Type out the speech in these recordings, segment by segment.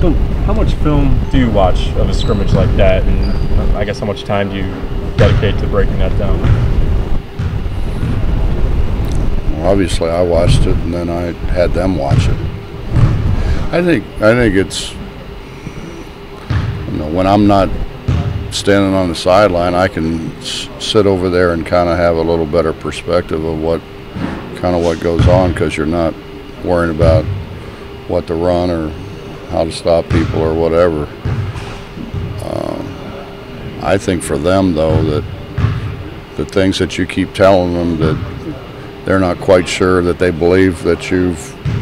So how much film do you watch of a scrimmage like that, and I guess how much time do you dedicate to breaking that down? Well, obviously, I watched it, and then I had them watch it. I think it's, when I'm not standing on the sideline, I can sit over there and kind of have a little better perspective of what goes on, because you're not worrying about what to run or how to stop people or whatever. I think for them, though, that the things that you keep telling them that they're not quite sure that they believe that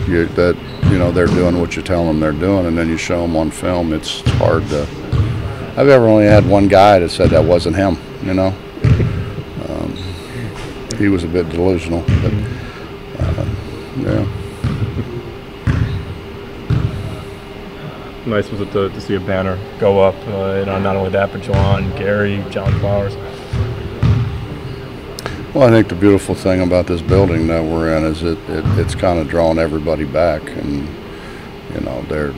they're doing what you tell them they're doing, and then you show them on film, it's hard to. I've ever only had one guy that said that wasn't him. He was a bit delusional, but yeah. Nice was it to see a banner go up, not only that, but Juwan, Gary, John Flowers. Well, I think the beautiful thing about this building that we're in is it's kind of drawn everybody back, and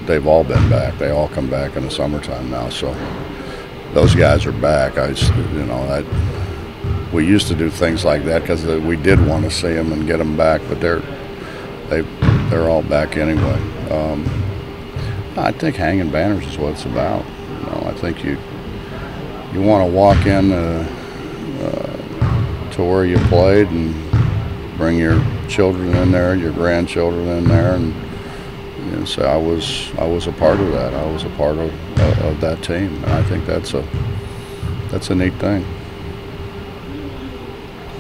they've all been back. They all come back in the summertime now, so those guys are back. We used to do things like that because we did want to see them and get them back, but they're all back anyway. I think hanging banners is what it's about. I think you want to walk in to where you played and bring your children in there, your grandchildren in there, and say I was a part of that. I was a part of that team, and I think that's a neat thing.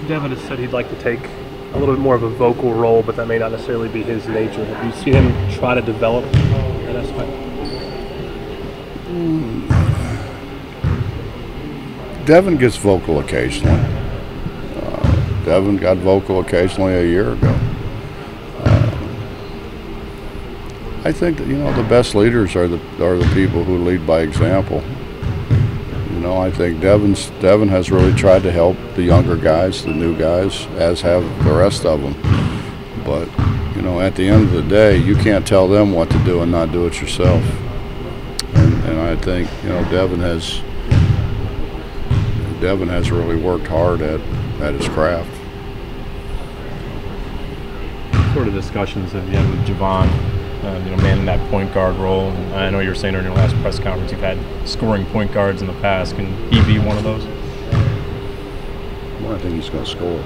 Devin has said he'd like to take a little bit more of a vocal role, but that may not necessarily be his nature. Have you seen him try to develop that aspect? Devin gets vocal occasionally. Devin got vocal occasionally a year ago. I think that the best leaders are the people who lead by example. I think Devin has really tried to help the younger guys, the new guys, as have the rest of them. But at the end of the day, you can't tell them what to do and not do it yourself. And I think Devin has really worked hard at his craft. What sort of discussions have you had with Javon, manning that point guard role? And I know you were saying during your last press conference you've had scoring point guards in the past. Can he be one of those? Well, I think he's going to score.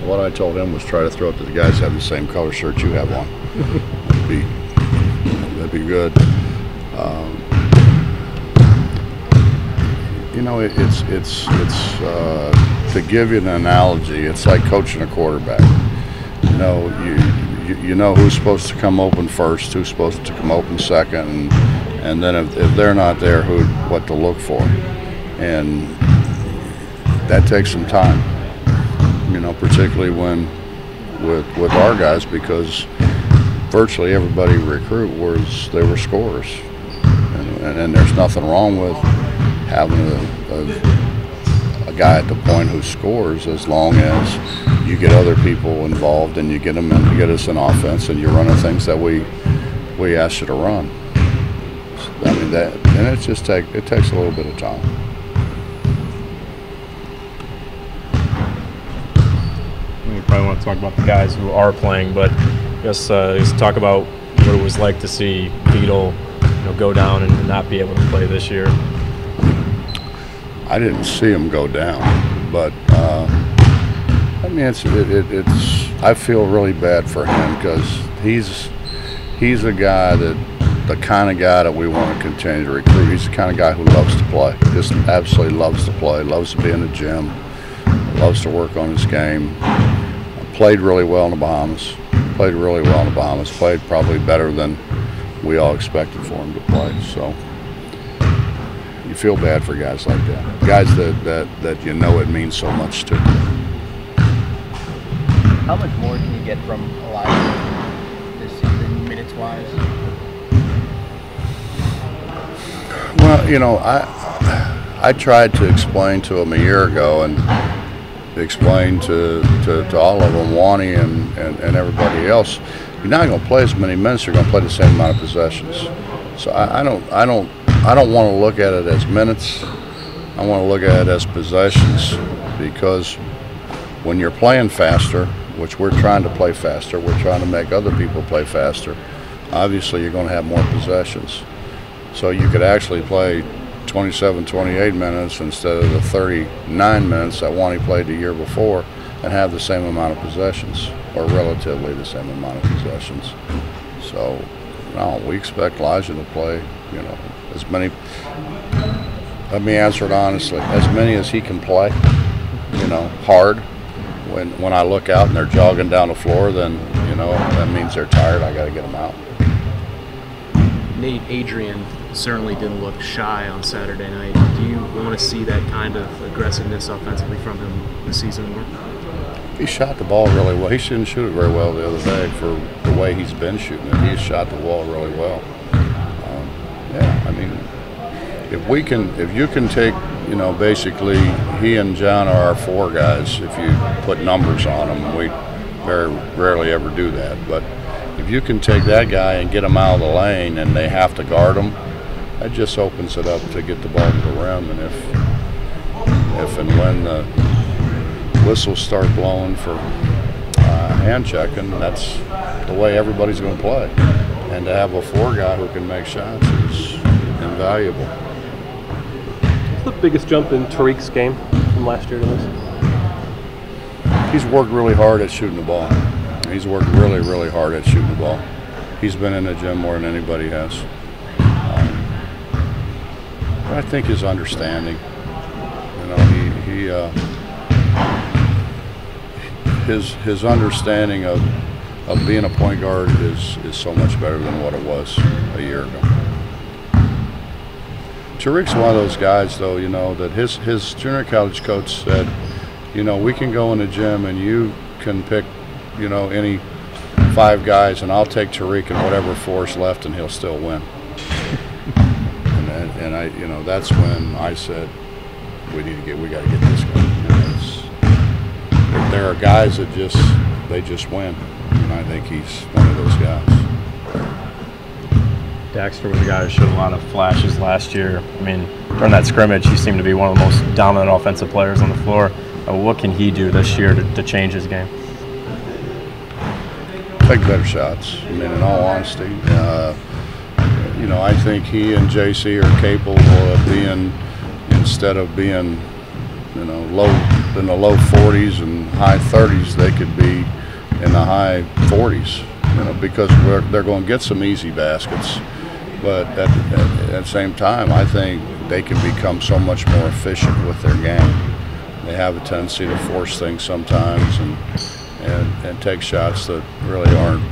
What I told him was try to throw it to the guys that have the same color shirt you have on. That'd be good. It's to give you an analogy, it's like coaching a quarterback. You know who's supposed to come open first, who's supposed to come open second, and then if they're not there, what to look for. And that takes some time, particularly with our guys, because virtually everybody we recruit they were scorers. And there's nothing wrong with having a guy at the point who scores, as long as you get other people involved and you get them in to get us in offense and you're running things that we ask you to run. I mean it takes a little bit of time. You probably want to talk about the guys who are playing, but I guess just talk about what it was like to see Beadle go down and not be able to play this year. I didn't see him go down, but I mean I feel really bad for him, because he's a guy the kind of guy that we want to continue to recruit. He's the kind of guy who loves to play, just absolutely loves to play, loves to be in the gym, loves to work on his game. Played really well in the Bahamas. Played probably better than we all expected for him to play. So you feel bad for guys like that, guys that it means so much to. How much more can you get from Elijah this season, minutes-wise? Well, I tried to explain to him a year ago, and explain to all of them, Wani and everybody else, you're not going to play as many minutes, you're going to play the same amount of possessions. So I don't want to look at it as minutes. I want to look at it as possessions, because when you're playing faster, which we're trying to play faster, we're trying to make other people play faster, obviously you're going to have more possessions. So you could actually play 27, 28 minutes instead of the 39 minutes that Wani played the year before and have the same amount of possessions, or relatively the same amount of possessions. So, no, we expect Elijah to play, you know, as many, let me answer it honestly, as many as he can play, you know, hard. When I look out and they're jogging down the floor, then, you know, that means they're tired. I got to get them out. Nate, Adrian certainly didn't look shy on Saturday night. Do you want to see that kind of aggressiveness offensively from him this season more? He shot the ball really well. He didn't shoot it very well the other day for the way he's been shooting it. He's shot the ball really well. Yeah, I mean, if you can take, you know, basically he and John are our four guys. If you put numbers on them, we very rarely ever do that. But if you can take that guy and get him out of the lane and they have to guard him, that just opens it up to get the ball to the rim. And if and when the whistles start blowing for hand checking, that's the way everybody's going to play. And to have a four guy who can make shots is invaluable. What's the biggest jump in Tariq's game from last year to this? He's worked really hard at shooting the ball. He's worked really, really hard at shooting the ball. He's been in the gym more than anybody has. But I think his understanding, you know, his understanding of being a point guard is so much better than what it was a year ago. Tariq's one of those guys, though, you know, that his junior college coach said, you know, we can go in the gym and you can pick, you know, any 5 guys, and I'll take Tariq and whatever four's left, and he'll still win. and I, you know, that's when I said, we got to get this guy. You know, there are guys that they just win, and I think he's one of those guys. Daxter was a guy who showed a lot of flashes last year. I mean, during that scrimmage, he seemed to be one of the most dominant offensive players on the floor. What can he do this year to change his game? Take better shots. I mean, in all honesty, you know, I think he and JC are capable of being, instead of being, you know, in the low 40s and high 30s, they could be in the high 40s. You know, because they're going to get some easy baskets, but at the same time, I think they can become so much more efficient with their game. They have a tendency to force things sometimes and take shots that really aren't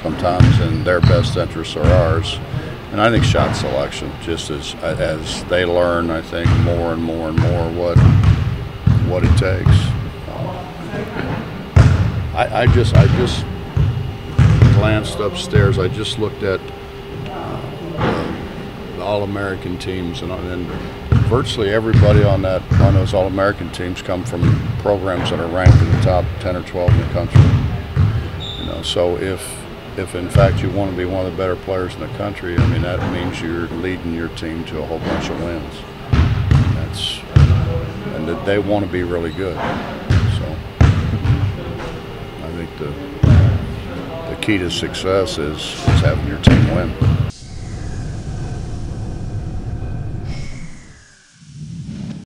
sometimes in their best interest or ours. And I think shot selection, just as they learn, I think more and more and more what it takes. I just glanced upstairs. I just looked at the All-American teams, and virtually everybody on those All-American teams come from programs that are ranked in the top 10 or 12 in the country. You know, so if in fact you want to be one of the better players in the country, I mean, that means you're leading your team to a whole bunch of wins. And that they want to be really good. So I think the key to success is having your team win.